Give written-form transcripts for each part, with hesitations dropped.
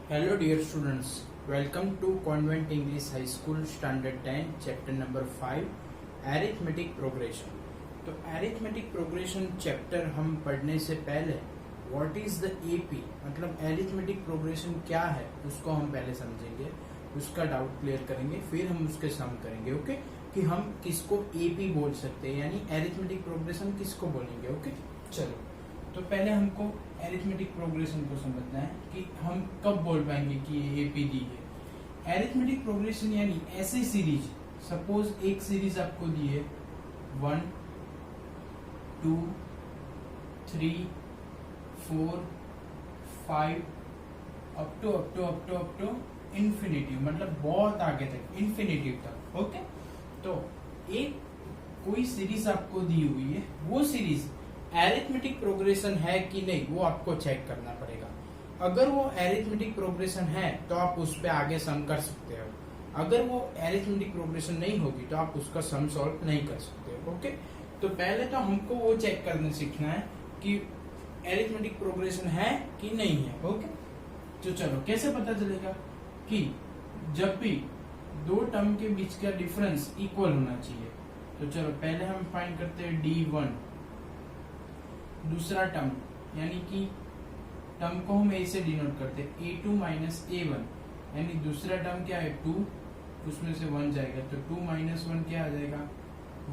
Hello dear students, welcome to Convent English High School Standard 10 Chapter number 5 Arithmetic Progression। तो Arithmetic Progression chapter हम पढ़ने से पहले What is the AP मतलब Arithmetic Progression क्या है उसको हम पहले समझेंगे, उसका डाउट क्लियर करेंगे, फिर हम उसके सम करेंगे। ओके कि हम किसको AP बोल सकते हैं, यानी Arithmetic Progression किसको बोलेंगे। ओके चलो, तो पहले हमको एरिथमेटिक प्रोग्रेशन को समझना है कि हम कब बोल पाएंगे कि ये एपीडी है। एरिथमेटिक प्रोग्रेशन यानी ऐसी सीरीज, सपोज एक सीरीज आपको दी है 1 2 3 4 5 अप टू इन्फिनिटिव, मतलब बहुत आगे तक, इन्फिनिटिव तक। ओके, तो एक कोई सीरीज आपको दी हुई है, वो सीरीज एरिथमेटिक प्रोग्रेशन है कि नहीं वो आपको चेक करना पड़ेगा। अगर वो एरिथमेटिक प्रोग्रेशन है तो आप उस पे आगे सम कर सकते हो, अगर वो एरिथमेटिक प्रोग्रेशन नहीं होगी तो आप उसका सम सॉल्व नहीं कर सकते हो। ओके, तो पहले तो हमको वो चेक करने सीखना है कि एरिथमेटिक प्रोग्रेशन है कि नहीं है। ओके, तो चलो कैसे पता चलेगा कि जब भी दो टर्म के बीच का डिफरेंस इक्वल होना चाहिए। तो चलो पहले हम फाइंड करते हैं D1, दूसरा टर्म यानी कि टर्म को हम ए से डिनोट करते हैं A2 माइनस A1, यानी दूसरा टर्म क्या है 2, उसमें से 1 जाएगा तो 2 माइनस 1 क्या आ जाएगा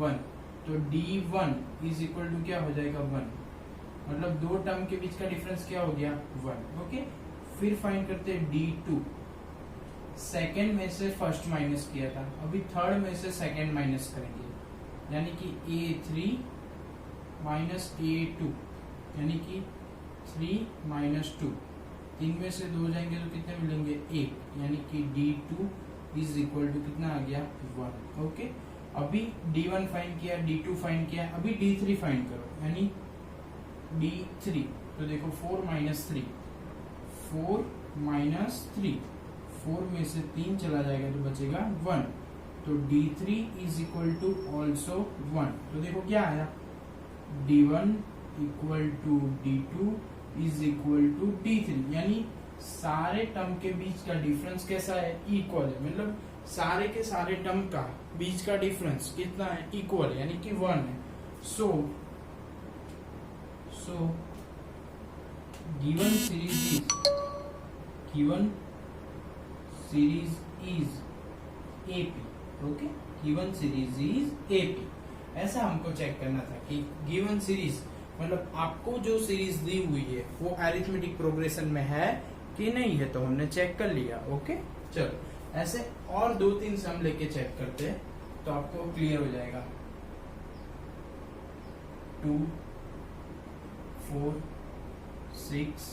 1, तो D1 इज इक्वल टू क्या हो जाएगा 1, मतलब दो टर्म के बीच का डिफरेंस क्या हो गया 1। ओके, फिर फाइंड करते हैं D2, सेकेंड में से फर्स्ट माइनस किया था, अभी थर्ड में से सेकेंड माइनस करेंगे, यानी कि A3 माइनस A2, यानी कि 3 माइनस 2, 3 में से 2 जाएंगे तो कितने मिलेंगे 1, यानी कि D2 इज इक्वल टू कितना आ गया 1। ओके, अभी D1 फाइंड किया, D2 फाइंड किया, अभी D3 फाइंड करो, यानी D3, तो देखो 4 माइनस 3, 4 माइनस 3, 4 में से 3 चला जाएगा तो बचेगा 1, तो D3 is equal to also 1। तो देखो क्या आया D1 equal to D2 is equal to D3, यानी सारे टर्म के बीच का डिफरेंस कैसा है इक्वल है, मतलब सारे के सारे टर्म का बीच का डिफरेंस कितना है इक्वल है, यानी कि 1 है। सो given series is AP। Okay, given series is AP, ऐसा हमको चेक करना था कि गिवन सीरीज मतलब आपको जो सीरीज दी हुई है वो अरिथमेटिक प्रोग्रेशन में है कि नहीं है, तो हमने चेक कर लिया। ओके, चलो ऐसे और 2-3 सम लेके चेक करते हैं तो आपको क्लियर हो जाएगा। 2 4 6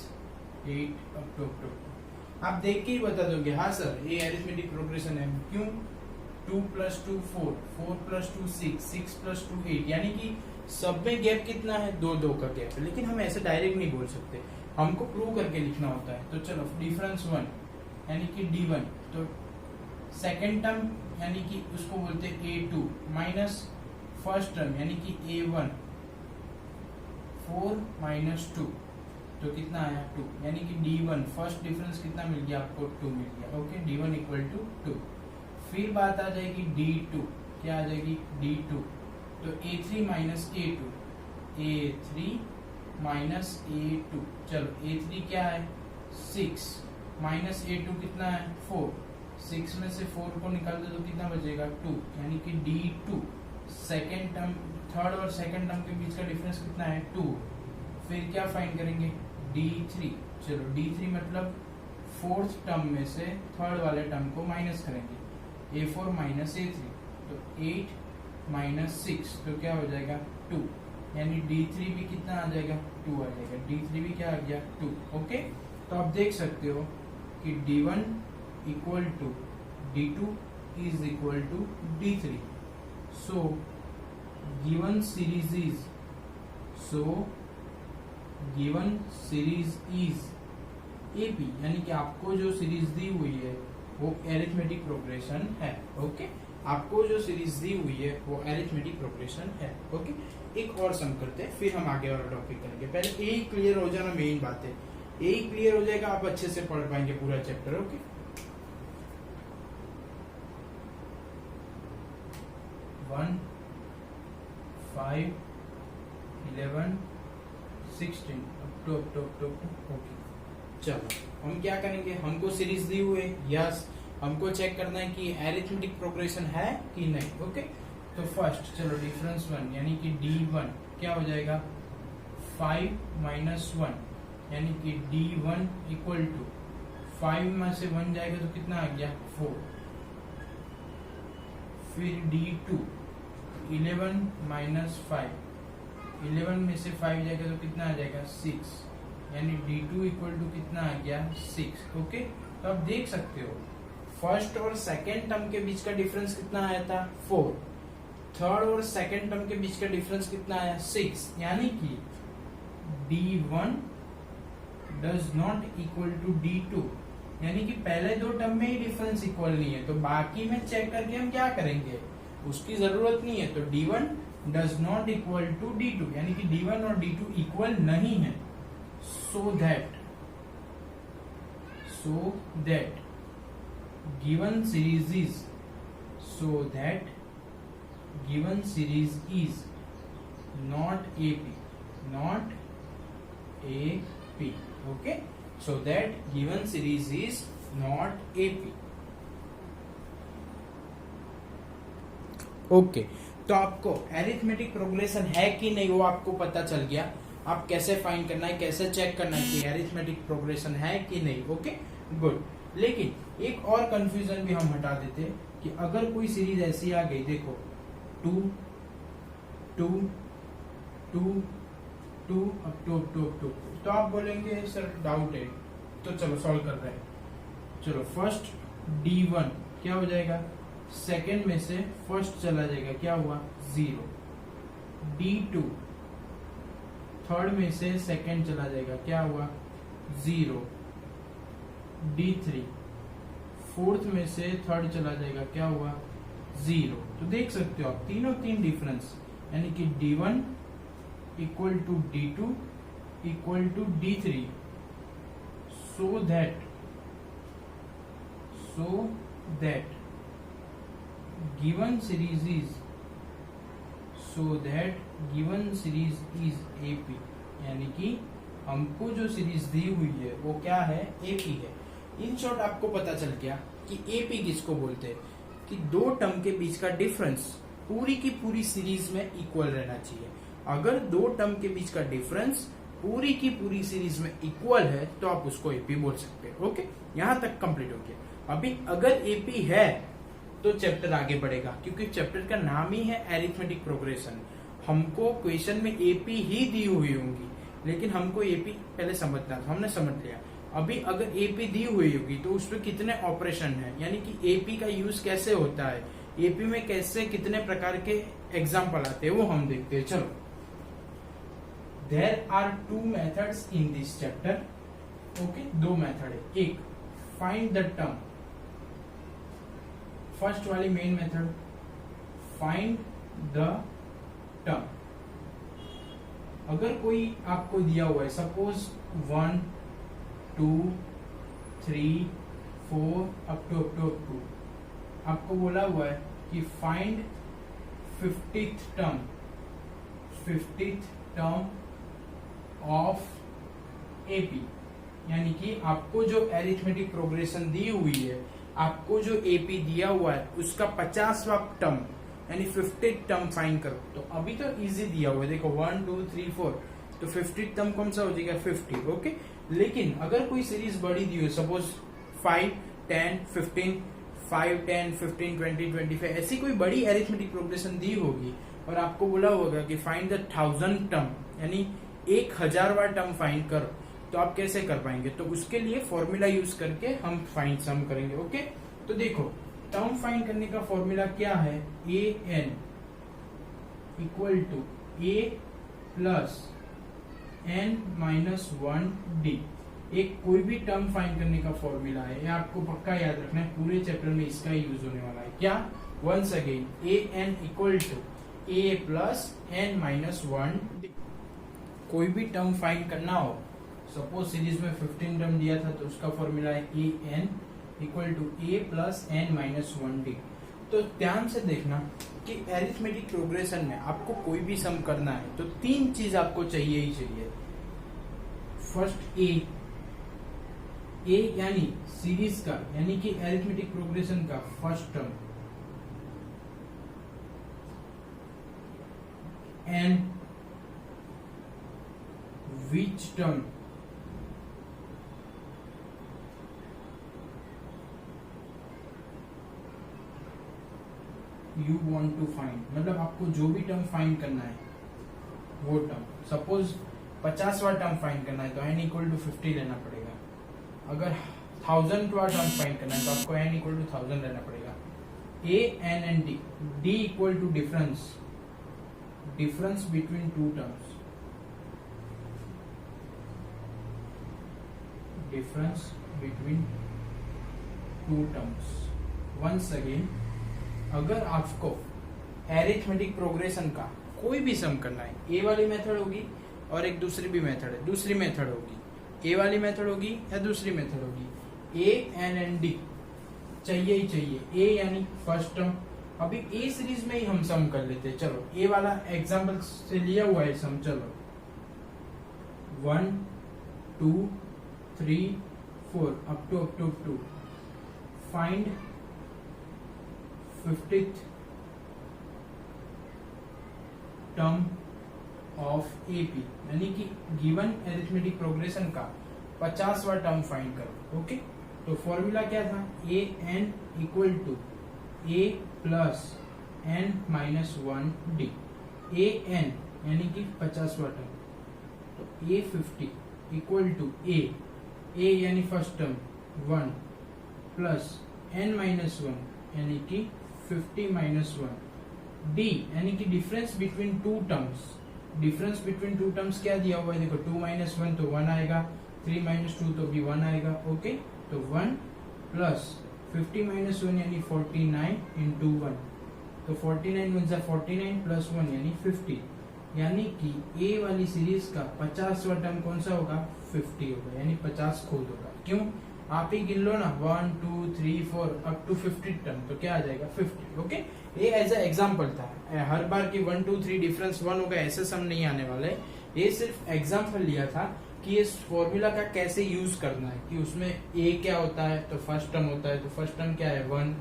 8 अप टू आप देख के ही बता दोगे हाँ सर ये अरिथमेटिक प्रोग्रेशन है। क्यों? 2 + 2 4, 4 + 2 6, 6 + 2 8, यानी कि सब में गैप कितना है 2-2 का गैप है, लेकिन हम ऐसे डायरेक्ट नहीं बोल सकते, हमको प्रूव करके लिखना होता है। तो चलो डिफरेंस 1 यानी कि D1, तो सेकेंड टर्म यानी कि उसको बोलते हैं A2 माइनस फर्स्ट टर्म यानी कि A1, 4 माइनस 2, तो कितना आया 2, यानी कि D1 फर्स्ट डिफरेंस कितना मिल गया आपको 2 मिल गया। Okay, D1 equal to 2। फिर बात आ जाएगी D2, क्या आ जाएगी D2, तो A3 minus A2, A3 minus A2, चलो A3 क्या है 6 माइनस A2 कितना है 4, 6 में से 4 को निकाल दो तो कितना बचेगा 2, यानी कि D2 सेकेंड टर्म, थर्ड और सेकेंड टर्म के बीच का डिफरेंस कितना है 2। फिर क्या फाइंड करेंगे D3, चलो D3 मतलब फोर्थ टर्म में से थर्ड वाले टर्म को माइनस करेंगे, A4 माइनस A3, तो 8 माइनस 6, तो क्या हो जाएगा 2, यानी D3 भी कितना आ जाएगा 2 आ जाएगा, D3 भी क्या आ गया 2। ओके, तो आप देख सकते हो कि D1 equal to D2 is equal to D3। So given series is AP, यानी कि आपको जो सीरीज दी हुई है वो एरिथमेटिक प्रोग्रेशन है। ओके, आपको जो सीरीज दी हुई है वो एरिथमेटिक प्रोग्रेशन है। ओके, एक और सम करते हैं फिर हम आगे और टॉपिक करेंगे। पहले यही क्लियर हो जाना मेन बात है यही क्लियर हो जाएगा, आप अच्छे से पढ़ पाएंगे पूरा chapter. Okay, 1, 5, 11, 16 up to okay. चलो हम क्या करेंगे, हमको सीरीज दी हुई है, यस हमको चेक करना है कि एरिथमेटिक प्रोग्रेशन है कि नहीं। ओके, तो फर्स्ट चलो डिफरेंस 1 यानी कि D1 क्या हो जाएगा 5 - 1 यानी कि D1 इक्वल टू 5 में से 1 जाएगा तो कितना आ गया 4। फिर D2 11 - 5, 11 में से 5 जाएगा तो कितना आ जाएगा 6 यानी D2 इक्वल टू कितना आ गया 6। ओके, तो आप देख सकते हो फर्स्ट और सेकेंड टर्म के बीच का डिफरेंस कितना आया था 4, थर्ड और सेकेंड टर्म के बीच का डिफरेंस कितना आया 6, यानी कि D1 does not equal to D2, यानी कि पहले दो टर्म में ही डिफरेंस इक्वल नहीं है, तो बाकी में चेक करके हम क्या करेंगे, उसकी जरूरत नहीं है। तो D1 does not equal to D2 यानी कि D1 और D2 इक्वल नहीं है। so that given series is not AP, okay, so that given series is not AP। Okay, तो आपको एरिथमेटिक प्रोग्रेशन है कि नहीं वो आपको पता चल गया। आप कैसे फाइंड करना है, कैसे चेक करना है कि एरिथमेटिक प्रोग्रेशन है कि नहीं। Okay, good. लेकिन एक और कंफ्यूजन भी हम हटा देते हैं कि अगर कोई सीरीज ऐसी आ गई, देखो 2 2 2 2 अप टू, तो आप बोलेंगे सर डाउट है, तो चलो सॉल्व कर रहे हैं। चलो फर्स्ट D1 क्या हो जाएगा, सेकेंड में से फर्स्ट चला जाएगा, क्या हुआ 0। D2 थर्ड में से सेकेंड चला जाएगा, क्या हुआ 0। D3 फोर्थ में से थर्ड चला जाएगा, क्या हुआ 0। तो देख सकते हो आप तीन डिफरेंस, यानी कि D1 equal to D2 equal to D3, so that given series is AP, यानी कि हमको जो सीरीज दी हुई है वो क्या है AP है। इन शॉर्ट आपको पता चल गया कि AP किसको बोलते हैं, कि दो टर्म के बीच का डिफरेंस पूरी की पूरी सीरीज में इक्वल रहना चाहिए। अगर दो टर्म के बीच का डिफरेंस पूरी की पूरी सीरीज में इक्वल है तो आप उसको AP बोल सकते हैं। ओके, यहां तक कंप्लीट हो गया। अभी अगर AP है तो चैप्टर आगे बढ़ेगा, क्योंकि चैप्टर का नाम ही है एरिथमेटिक प्रोग्रेशन। हमको क्वेश्चन में AP ही दी हुई होंगी, लेकिन हमको AP पहले समझना था, हमने समझ लिया। अभी अगर AP दी हुई होगी तो उसमें कितने ऑपरेशन है, यानी कि AP का यूज कैसे होता है, AP में कैसे कितने प्रकार के एग्जाम्पल आते हैं वो हम देखते हैं। चलो, there are 2 methods in this chapter. Okay, 2 method है। एक फाइंड द टर्म, फर्स्ट वाली main method find the term. अगर कोई आपको दिया हुआ है, सपोज 1 2 3 4 अप टू आपको बोला हुआ है कि find 50th term of AP, यानी कि आपको जो एरिथमेटिक प्रोग्रेशन दी हुई है, आपको जो AP दिया हुआ है उसका 50वां टर्म यानी 50th टर्म फाइंड करो। तो अभी तो इजी दिया हुआ है, देखो 1 2 3 4, तो 50th टर्म कौन सा हो जाएगा 50। ओके, लेकिन अगर कोई सीरीज बड़ी दी हो, सपोज 5 10 15 5 10 15 20 25, ऐसी कोई बड़ी एरिथमेटिक प्रोग्रेशन दी होगी और आपको बोला होगा कि फाइंड द 1000 टर्म यानी 1000वां टर्म फाइंड करो, तो आप कैसे कर पाएंगे। तो उसके लिए फॉर्मूला यूज करके हम फाइंड सम करेंगे। ओके, तो देखो टर्म फाइंड करने का फॉर्मूला क्या है, an equal to a plus n minus 1d। एक कोई भी टर्म फाइंड करने का फॉर्मूला है, ये आपको पक्का याद रखना है, पूरे चैप्टर में इसका यूज होने वाला है। क्या, once again an equal to a plus n minus 1d। कोई भी टर्म फाइंड करना हो, सपोज सीरीज में 15 टर्म दिया था तो उसका फॉर्मूला है a n equal to a plus n minus 1d। तो ध्यान से देखना कि एरिथमेटिक प्रोग्रेशन में आपको कोई भी सम करना है तो तीन चीज आपको चाहिए ही चाहिए। फर्स्ट ए यानी सीरीज का यानी कि एरिथमेटिक प्रोग्रेशन का first term, and which term you want to find, मतलब आपको जो भी टर्म फाइंड करना है वो टर्म। सपोज 50वां टर्म फाइंड करना है तो n इक्वल टू 50 लेना पड़ेगा। अगर 1000वां टर्म फाइंड करना है तो आपको n इक्वल टू 1000 लेना पड़ेगा। a n and d equal to difference between two terms, difference between two terms। once again, अगर आपको एरिथमेटिक प्रोग्रेशन का कोई भी सम करना है, ए वाली मेथड होगी और एक दूसरी भी मेथड है, दूसरी मेथड होगी, ए वाली मेथड होगी या दूसरी मेथड होगी, ए एन एंड डी चाहिए ही चाहिए। ए यानी फर्स्ट टर्म, अभी ए सीरीज में ही हम सम कर लेते हैं। चलो ए वाला एग्जांपल से लिया हुआ है सम। चलो 1 2 3 4 up to find 50th term of AP, यानी कि गिवन एरिथमेटिक प्रोग्रेशन का 50वां टर्म फाइंड करो। ओके, तो फॉर्मूला क्या था? A n equal to a plus n minus 1d। A n यानी कि 50वां टर्म, तो ए 50 इक्वल टू ए यानी first term 1 plus n minus 1 यानी कि 50 माइनस 1 d यानी कि difference between two terms. Difference between two terms क्या दिया हुआ है? देखो 2 माइनस 1 तो 1 आएगा, 3 माइनस 2 तो भी 1 आएगा। ओके, तो 1 प्लस 50 माइनस 1 यानी 49 इंटू 1, तो 49 वन 49 प्लस 1 यानी 50, यानी कि ए वाली सीरीज का 50वां टर्म कौन सा होगा? 50 होगा, यानी 50 खुद होगा। क्यों? आप ही गिन लो ना, 1 2 3 4 अप टू 50 टर्म, तो क्या आ जाएगा? 50। ओके, ये एज ए एग्जाम्पल था। हर बार की 1 2 3 डिफरेंस 1 होगा ऐसे सम नहीं आने वाले। ये सिर्फ एग्जाम्पल लिया था कि इस फॉर्मूला का कैसे यूज करना है, कि उसमें ए क्या होता है तो फर्स्ट टर्म होता है, तो फर्स्ट टर्म क्या है? 1।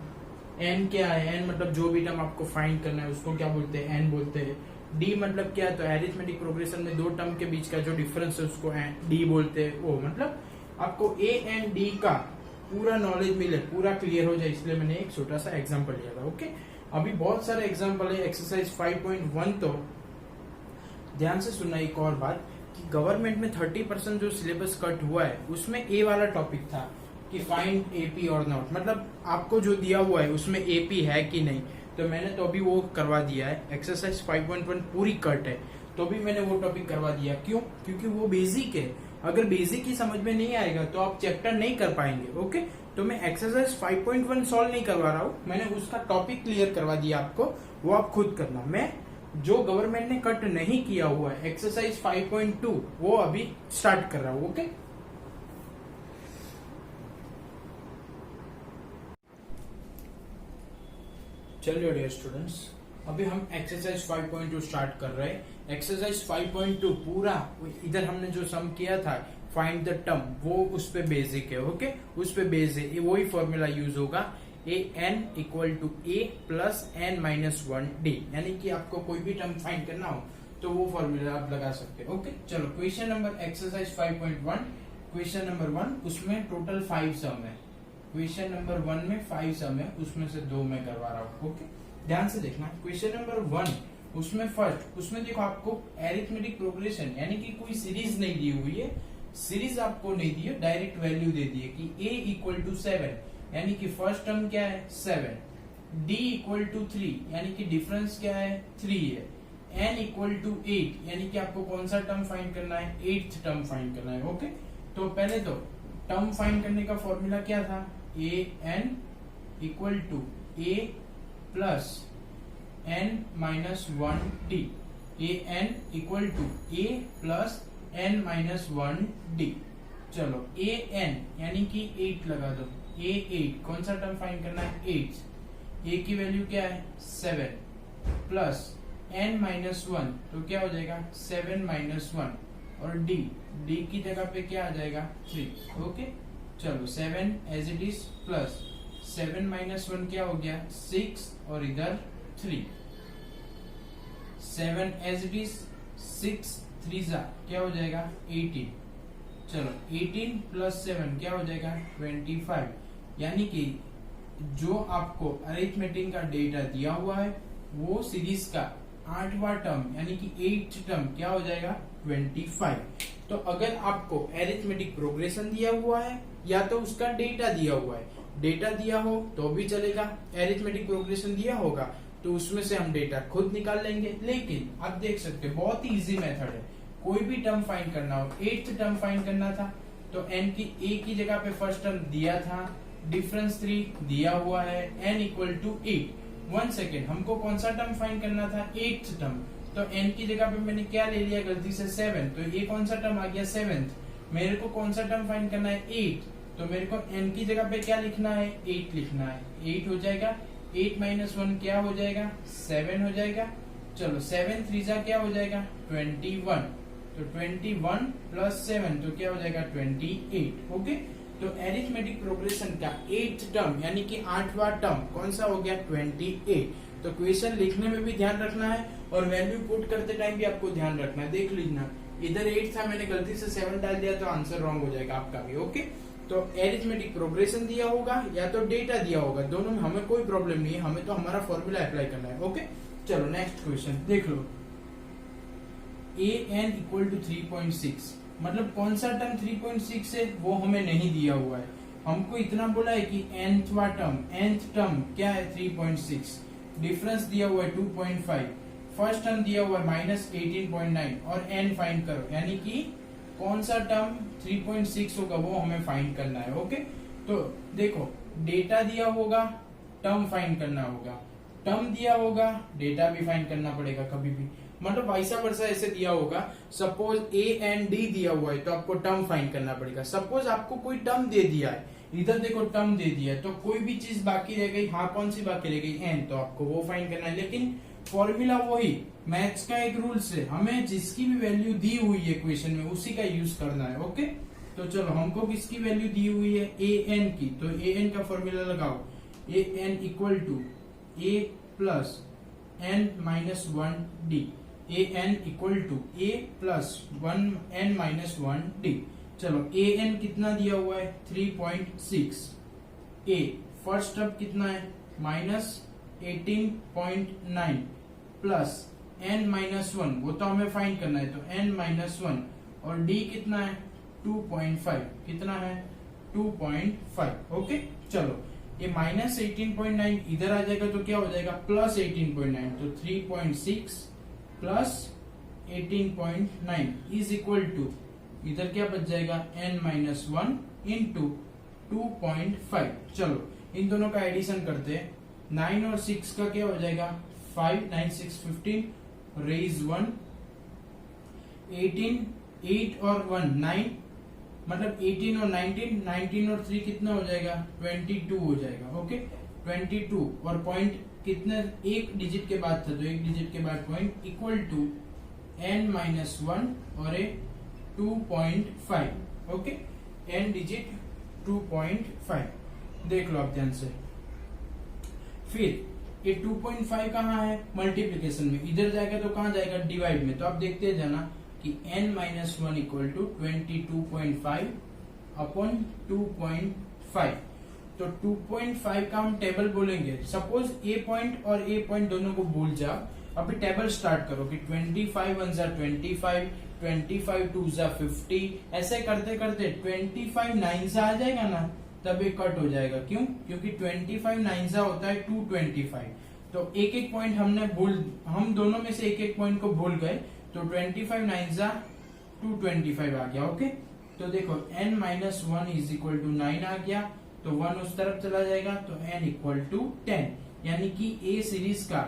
एन क्या है? एन मतलब जो भी टर्म आपको फाइंड करना है उसको क्या बोलते हैं? एन बोलते हैं। डी मतलब क्या है? तो एरिथमेटिक प्रोग्रेशन में दो टर्म के बीच का जो डिफरेंस है उसको डी बोलते हैं। वो मतलब आपको ए एंड डी का पूरा नॉलेज मिले, पूरा क्लियर हो जाए, इसलिए मैंने एक छोटा सा एग्जांपल लिया था। ओके, अभी बहुत सारे एग्जांपल है। एक्सरसाइज 5.1 तो ध्यान से सुनना एक और बात, कि गवर्नमेंट में 30% जो सिलेबस कट हुआ है उसमें ए वाला टॉपिक था कि फाइंड एपी और नॉट, मतलब आपको जो दिया हुआ है उसमें एपी है कि नहीं। तो मैंने तो अभी वो करवा दिया है। एक्सरसाइज 5.1 पूरी कट है तो भी मैंने वो टॉपिक करवा दिया। क्यों? क्योंकि वो बेसिक है। अगर बेसिक ही समझ में नहीं आएगा तो आप चैप्टर नहीं कर पाएंगे। ओके, तो मैं एक्सरसाइज 5.1 सॉल्व नहीं करवा रहा हूँ, मैंने उसका टॉपिक क्लियर करवा दिया आपको, वो आप खुद करना। मैं जो गवर्नमेंट ने कट नहीं किया हुआ है एक्सरसाइज 5.2 वो अभी स्टार्ट कर रहा हूँ। ओके, चलिए डियर स्टूडेंट्स, अभी हम एक्सरसाइज 5.2 स्टार्ट कर रहे हैं। एक्सरसाइज 5.2 पूरा इधर हमने जो सम किया था फाइंड द टर्म, वो उस पे बेसिक है। ओके, उस पे बेस है, वही फॉर्मूला यूज होगा। A n equal to a plus n minus 1d, यानी कि आपको कोई भी टर्म फाइंड करना हो तो वो फॉर्मूला आप लगा सकते हैं। ओके, चलो question number exercise 5.1 question number 1, उसमें टोटल 5 सम है। क्वेश्चन नंबर 1 में 5 सम है, उसमें से 2 मैं करवा रहा हूँ। ओके, ध्यान से देखना। क्वेश्चन नंबर 1 उसमें फर्स्ट, उसमें देखो आपको एरिथमेटिक प्रोग्रेशन यानी कि कोई सीरीज नहीं दी हुई है, सीरीज आपको नहीं दी है, डायरेक्ट वैल्यू दे दी है कि a इक्वल टू 7 यानी कि फर्स्ट टर्म क्या है? 7, d इक्वल टू 3 यानी कि डिफरेंस क्या है? 3 है, n इक्वल टू 8 यानी कि आपको कौन सा टर्म फाइंड करना है? 8th टर्म फाइंड करना है। ओके, तो पहले तो टर्म फाइंड करने का फॉर्मूला क्या था? a n equal to a plus n minus 1d। a n equal to a plus n minus 1 d. चलो ए एन यानी कि 8 लगा दो, ए 8 कौन सा टर्म फाइंड करना है 8, ए की वैल्यू क्या है 7 प्लस n माइनस 1 तो क्या हो जाएगा 7 माइनस 1 और d, d की जगह पे क्या आ जाएगा 3। ओके चलो 7 as it is plus 7 minus 1 क्या हो गया 6 और इधर 3, 7 एज इट इज 6 3 जा क्या हो जाएगा 18। चलो 18 प्लस 7 क्या हो जाएगा 25, यानी कि जो आपको अरिथमेटिक का डेटा दिया हुआ है वो सीरीज का 8वां टर्म यानी कि 8th टर्म क्या हो जाएगा 25। तो अगर आपको अरिथमेटिक प्रोग्रेशन दिया हुआ है या तो उसका डेटा दिया हुआ है, डेटा दिया हो तो भी चलेगा, अरिथमेटिक प्रोग्रेशन दिया होगा तो उसमें से हम डेटा खुद निकाल लेंगे। लेकिन आप देख सकते हो बहुत ही इजी मेथड है, कोई भी टर्म फाइंड करना हो, 8th टर्म फाइंड करना था तो n की a की जगह पे फर्स्ट टर्म दिया था, डिफरेंस 3 दिया हुआ है, n इक्वल टू 8। 1 सेकेंड, हमको कौन सा टर्म फाइंड करना था 8th टर्म, तो n की जगह पे मैंने क्या ले लिया गलती से 7, तो ये कौन सा टर्म आ गया 7th। मेरे को कौन सा टर्म फाइंड करना है 8, तो मेरे को n की जगह पे क्या लिखना है 8 लिखना है, 8 हो जाएगा, 8 माइनस 1 क्या हो जाएगा 7 हो जाएगा। चलो 7 3 जा क्या हो जाएगा 21, तो 21 प्लस 7 तो क्या हो जाएगा 28। ओके तो अरिथमेटिक प्रोग्रेशन का 8th टर्म यानी कि 8वां टर्म कौन सा हो गया 28। तो क्वेश्चन लिखने में भी ध्यान रखना है और वैल्यू पुट करते टाइम भी आपको ध्यान रखना है। देख लीजिए इधर 8 था, मैंने गलती से 7 डाल दिया तो आंसर रॉन्ग हो जाएगा आपका भी। ओके तो अरिथमेटिक प्रोग्रेशन दिया होगा या तो डेटा दिया होगा, दोनों में हमें कोई प्रॉब्लम नहीं है, हमें तो हमारा फॉर्मूला अप्लाई करना है। ओके चलो नेक्स्ट क्वेश्चन देख लो, ए एन इक्वल टू 3.6, मतलब कौन सा टर्म 3.6 है वो हमें नहीं दिया हुआ है, हमको इतना बोला है कि nth टर्म क्या है 3.6, डिफरेंस दिया हुआ है 2.5, फर्स्ट टर्म दिया हुआ है माइनस 18.9 और n फाइंड करो, यानी कि कौन सा टर्म 3.6 होगा वो हमें फाइंड करना है। ओके तो देखो डेटा दिया होगा टर्म फाइंड करना होगा, टर्म दिया होगा डेटा भी फाइंड करना पड़ेगा कभी भी, मतलब वाइसा वर्सा ऐसे दिया होगा। सपोज ए एंड डी दिया हुआ है तो आपको टर्म फाइंड करना पड़ेगा। सपोज आपको कोई टर्म दे दिया है, इधर देखो टर्म दे दिया है तो कोई भी चीज बाकी रह गई, हाँ कौन सी बाकी रह गई एन, तो आपको वो फाइंड करना है। लेकिन फॉर्मूला वही, मैथ्स का एक रूल से हमें जिसकी भी वैल्यू दी हुई है क्वेश्चन में उसी का यूज करना है। ओके तो चलो हमको किसकी वैल्यू दी हुई है ए एन की, तो ए एन का फॉर्मूला लगाओ, a n equal to a plus n minus 1 d, a n equal to a plus 1 n minus 1 d. चलो ए एन कितना दिया हुआ है 3.6, ए फर्स्ट टर्म कितना है माइनस 18.9 प्लस n माइनस 1 वो तो हमें फाइंड करना है, तो n माइनस 1 और d कितना है 2.5, कितना है 2.5। ओके चलो ये माइनस 18.9 इधर आ जाएगा तो क्या हो जाएगा प्लस 18.9, तो 3.6 प्लस 18.9 इज इक्वल टू इधर क्या बच जाएगा n माइनस 1 इंटू 2.5। चलो इन दोनों का एडिशन करते हैं, 9 और 6 का क्या हो जाएगा 5, 9 6 15 रेज 1, 18 8 और 1 9, मतलब 18 और 19, 19 और 3 कितना हो जाएगा 22 हो जाएगा। ओके 22 और पॉइंट कितने एक डिजिट के बाद था तो एक डिजिट के बाद point equal to n minus 1 और ए 2.5। ओके n डिजिट 2.5 देख लो आप ध्यान से। फिर ये 2.5 कहाँ है मल्टीप्लीकेशन में, इधर जाएगा तो कहाँ जाएगा डिवाइड में, तो आप देखते जाना कि n minus 1 equal to 22.5 upon 2.5, तो 2.5 का हम टेबल बोलेंगे। सपोज ए पॉइंट और ए पॉइंट दोनों को भूल जाओ, अभी टेबल स्टार्ट करो कि 25 1 जा 25, 25 2 जा 50, ऐसे करते करते 25 9 जा आ जाएगा ना, तब ये कट हो जाएगा। क्यों? क्योंकि 25 9 जा होता है 225, तो एक एक पॉइंट हम दोनों में से एक एक पॉइंट को भूल गए, तो 25 9 जा 225 आ गया। ओके तो देखो n minus 1 is equal to 9 आ गया, तो 1 उस तरफ चला जाएगा, तो n इक्वल टू 10, यानी कि ए सीरीज का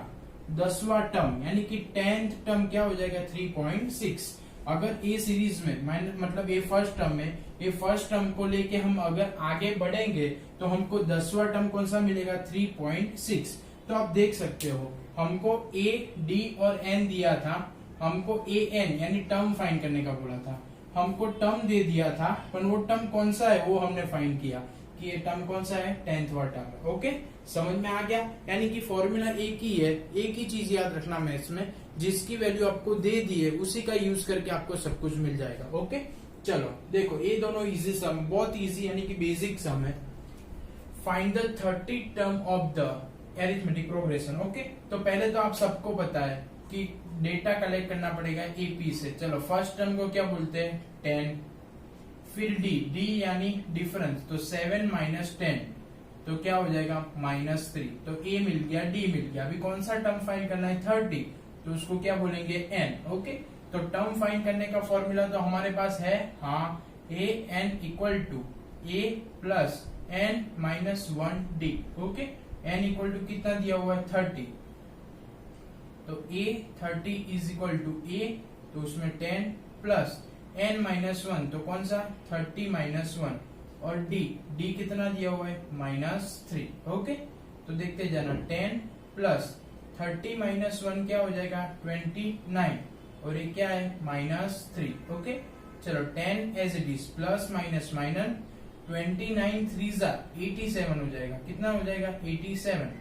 10वां टर्म यानी कि 10th टर्म क्या हो जाएगा 3.6। अगर ए सीरीज में मतलब ये फर्स्ट टर्म है, ये फर्स्ट टर्म को लेके हम अगर आगे बढ़ेंगे तो हमको 10वां टर्म कौन सा मिलेगा 3.6। तो आप देख सकते हो हमको ए डी और एन दिया था, हमको ए एन यानी टर्म फाइंड करने का बोला था, हमको टर्म दे दिया था, पर वो टर्म कौन सा है वो हमने फाइंड किया कि ये टर्म कौन सा है 10वां टर्म है। ओके, समझ में आ गया। यानी कि फॉर्मूला एक ही है, एक ही चीज याद रखना मैथ्स में, जिसकी वैल्यू आपको दे दी है उसी का यूज करके आपको सब कुछ मिल जाएगा। ओके, चलो देखो ये दोनों इजी सम, बहुत इजी यानी कि बेसिक सम है। Find the 30 term of the arithmetic progression. Okay, तो पहले तो आप सबको पता है कि डेटा कलेक्ट करना पड़ेगा एपी से। चलो फर्स्ट टर्म को क्या बोलते हैं 10, फिर डी, डी यानी डिफरेंस, तो 7 माइनस 10 तो क्या हो जाएगा -3। तो ए मिल गया, डी मिल गया। अभी कौन सा टर्म फाइंड करना है 30, तो उसको क्या बोलेंगे एन। ओके, तो टर्म फाइंड करने का फॉर्मूला तो हमारे पास है, हाँ, a n equal to a plus n minus 1 d. Okay, n equal to कितना दिया हुआ है 30, तो a 30 is equal to a, तो उसमें 10 प्लस एन माइनस 1, तो कौन सा 30 माइनस 1, और डी, डी कितना दिया हुआ है -3। ओके, तो देखते जाना 10 प्लस 30 माइनस 1 क्या हो जाएगा 29, और ये क्या है -3। ओके, चलो 10 as it is, plus minus minus 29 3 87 हो जाएगा। कितना हो जाएगा 87,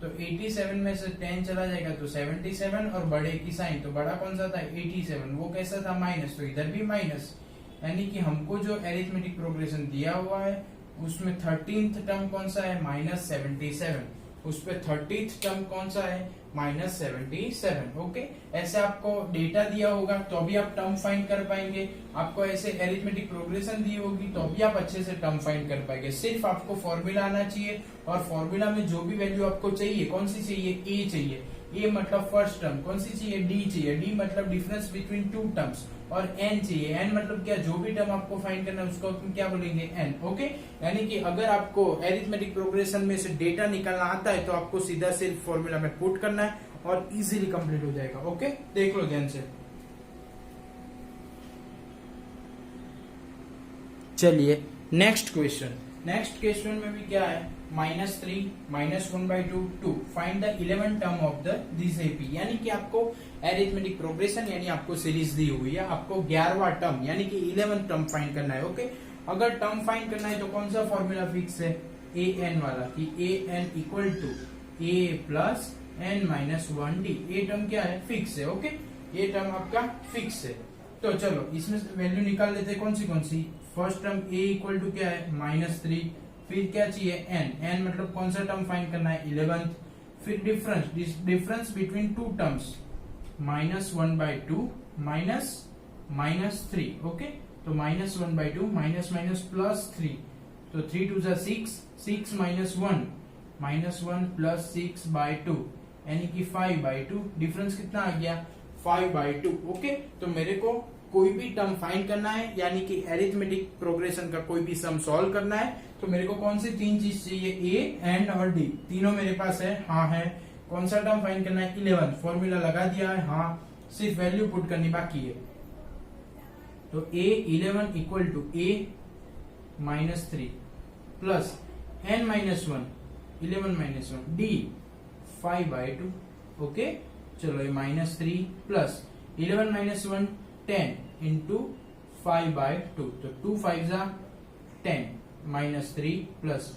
तो 87 में से 10 चला जाएगा तो 77, और बड़े की साइन, तो बड़ा कौन सा था 87, वो कैसा था माइनस, तो इधर भी माइनस। यानी कि हमको जो एरिथमेटिक प्रोग्रेशन दिया हुआ है उसमें 13th टर्म कौन सा है -77, उस पे 30th टर्म कौन सा है -77। ओके, ऐसे आपको डेटा दिया होगा तो अभी आप टर्म फाइंड कर पाएंगे, आपको ऐसे एरिथमेटिक प्रोग्रेशन दी होगी तो अभी आप अच्छे से टर्म फाइंड कर पाएंगे। सिर्फ आपको फॉर्मूला आना चाहिए, और फॉर्मूला में जो भी वैल्यू आपको चाहिए, कौन सी चाहिए ए चाहिए, ए मतलब फर्स्ट टर्म, कौन सी चाहिए डी चाहिए, डी मतलब डिफरेंस बिटवीन टू टर्म्स, और एन चाहिए, एन मतलब क्या, जो भी टर्म आपको फाइंड करना है उसको हम क्या बोलेंगे एन। ओके, यानी कि अगर आपको एरिथमेटिक प्रोग्रेशन में से डेटा निकालना आता है तो आपको सीधा सिर्फ फॉर्मूला में पुट करना है और इजीली कंप्लीट हो जाएगा। ओके, देख लो ध्यान से। चलिए नेक्स्ट क्वेश्चन, नेक्स्ट क्वेश्चन में भी क्या है -3 -1/2 2 find the 11th term of the this AP. यानी कि आपको एरिथमेटिक प्रोग्रेशन यानी आपको सीरीज दी हुई है, आपको 11वां टर्म यानी कि 11th टर्म फाइंड करना है। ओके, अगर टर्म फाइंड करना है तो कौन सा फॉर्मूला फिक्स है ए एन वाला, कि a n equal to a plus n minus 1 d. ये टर्म क्या है फिक्स है। ओके, ये टर्म आपका फिक्स है। तो चलो इसमें वैल्यू निकाल लेते हैं, कौन सी। First term a equal to क्या है -3, फिर क्या चाहिए एन, एन मतलब कौन सा टर्म फाइंड करना है 11th, फिर difference between two terms -1/2 -3। Okay, तो -1/2 माइनस +3, तो 3 2 6, 6 -1 प्लस 6/2 यानी कि 5/2, डिफरेंस कितना आ गया 5/2। ओके, तो मेरे को कोई भी टर्म फाइंड करना है यानी कि एरिथमेटिक प्रोग्रेशन का कोई भी सम सॉल्व करना है तो मेरे को कौन सी 3 चीज चाहिए, ए एंड और डी, तीनों मेरे पास है, हाँ है। कौन सा टर्म फाइंड करना है 11, फॉर्मूला लगा दिया है, हाँ, सिर्फ वैल्यू पुट करनी बाकी है। तो a 11 equal to a -3 plus n -1 11 -1 d 5/2। ओके, चलो ये -3 प्लस 11 -1 10 इंटू 5/2, तो 2 5 जा 10 -3 प्लस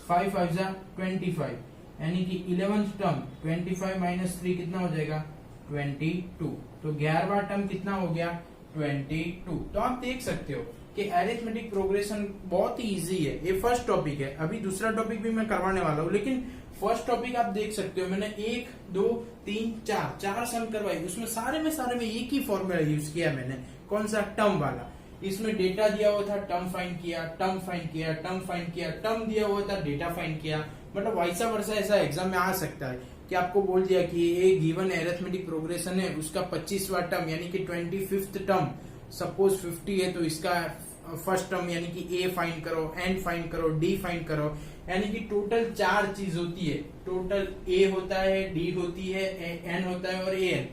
5 5 जा 25, यानी कि 11th टर्म 25 -3 कितना हो जाएगा 22। तो 11वां टर्म कितना हो गया 22। तो आप देख सकते हो कि एरिथमेटिक प्रोग्रेशन बहुत ही इजी है। ये फर्स्ट टॉपिक है, अभी दूसरा टॉपिक भी मैं करवाने वाला हूँ, लेकिन फर्स्ट टॉपिक आप देख सकते हो मैंने 1 2 3 4 सम करवाई, उसमें सारे में एक ही फॉर्मूला यूज किया मैंने, कौन सा टर्म वाला। इसमें डेटा दिया हुआ था, टर्म फाइंड किया, टर्म फाइंड किया, टर्म फाइंड किया, टर्म दिया हुआ था, डेटा फाइंड किया। मतलब वैसा वर्षा ऐसा एग्जाम में आ सकता है कि आपको बोल दिया कि ये गिवन एरिथमेटिक प्रोग्रेशन है, उसका 25वां टर्म यानी कि 25th टर्म, सपोज 50 है तो इसका फर्स्ट टर्म यानी कि ए फाइंड करो, एन फाइंड करो, डी फाइंड करो, यानी कि टोटल 4 चीज होती है। टोटल ए होता है, डी होती है, एन होता है और ए एन।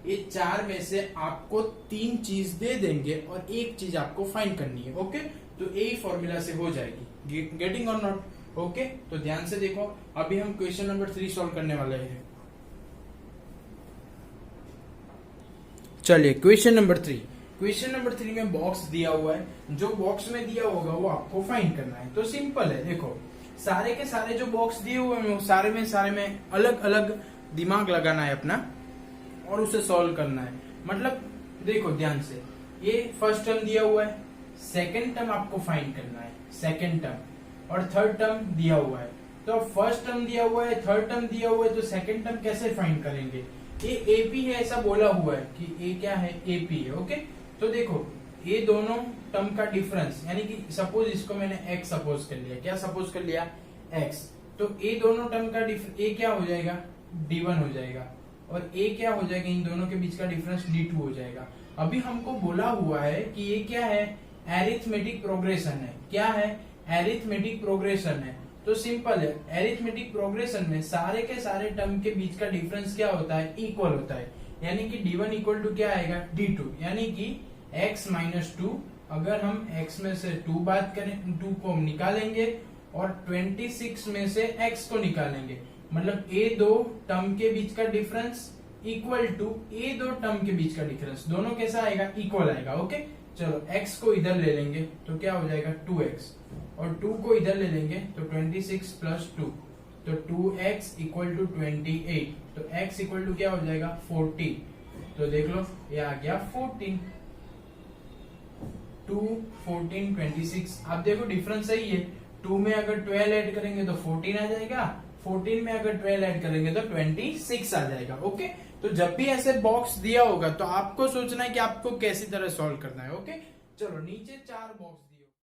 ये चार में से आपको 3 चीज दे देंगे और एक चीज आपको फाइंड करनी है। ओके, तो यही फॉर्मूला से हो जाएगी। गेटिंग और नॉट? ओके, तो ध्यान से देखो, अभी हम क्वेश्चन नंबर 3 सॉल्व करने वाले हैं। चलिए क्वेश्चन नंबर 3। क्वेश्चन नंबर 3 में बॉक्स दिया हुआ है, जो बॉक्स में दिया होगा वो आपको फाइंड करना है। तो सिंपल है, देखो सारे के सारे जो बॉक्स दिए हुए हैं सारे में अलग अलग दिमाग लगाना है अपना और उसे सॉल्व करना है। मतलब देखो ध्यान से, ये फर्स्ट टर्म दिया हुआ है, सेकंड टर्म आपको फाइंड करना है, सेकंड टर्म, और थर्ड टर्म दिया हुआ है। तो फर्स्ट टर्म दिया हुआ है, थर्ड टर्म दिया हुआ है, तो सेकंड टर्म कैसे फाइंड करेंगे? ये एपी है ऐसा बोला हुआ है कि ए क्या है, एपी है। ओके, तो देखो ये दोनों टर्म का डिफरेंस, यानी कि सपोज इसको मैंने एक्स सपोज कर लिया, क्या सपोज कर लिया, एक्स, तो ये दोनों टर्म का ए क्या हो जाएगा, d1 हो जाएगा, और ए क्या हो जाएगा, इन दोनों के बीच का डिफरेंस d2 हो जाएगा। अभी हमको बोला हुआ है कि ये क्या है, एरिथमेटिक प्रोग्रेशन है। क्या है, एरिथमेटिक प्रोग्रेशन है। तो सिंपल है, एरिथमेटिक प्रोग्रेशन में सारे के सारे टर्म के बीच का डिफरेंस क्या होता है, इक्वल होता है। यानी कि d1 इक्वल टू क्या आएगा, d2, यानी कि x माइनस 2। अगर हम x में से 2 बात करें, 2 को हम निकालेंगे और 26 में से x को निकालेंगे, मतलब ये दो टर्म के बीच का डिफरेंस इक्वल टू ये दो टर्म के बीच का डिफरेंस, दोनों कैसा आएगा, इक्वल आएगा। ओके, चलो x को इधर ले लेंगे तो क्या हो जाएगा 2x, और 2 को इधर ले लेंगे तो 26 प्लस 2, तो 2x इक्वल टू 28, तो x इक्वल टू क्या हो जाएगा 14। तो देख लो ये आ गया 14, 2 14 26। आप देखो डिफरेंस सही है, 2 में अगर 12 ऐड करेंगे तो 14 आ जाएगा, 14 में अगर 12 ऐड करेंगे तो 26 आ जाएगा। ओके, तो जब भी ऐसे बॉक्स दिया होगा तो आपको सोचना है कि आपको कैसी तरह सॉल्व करना है। ओके, चलो नीचे 4 बॉक्स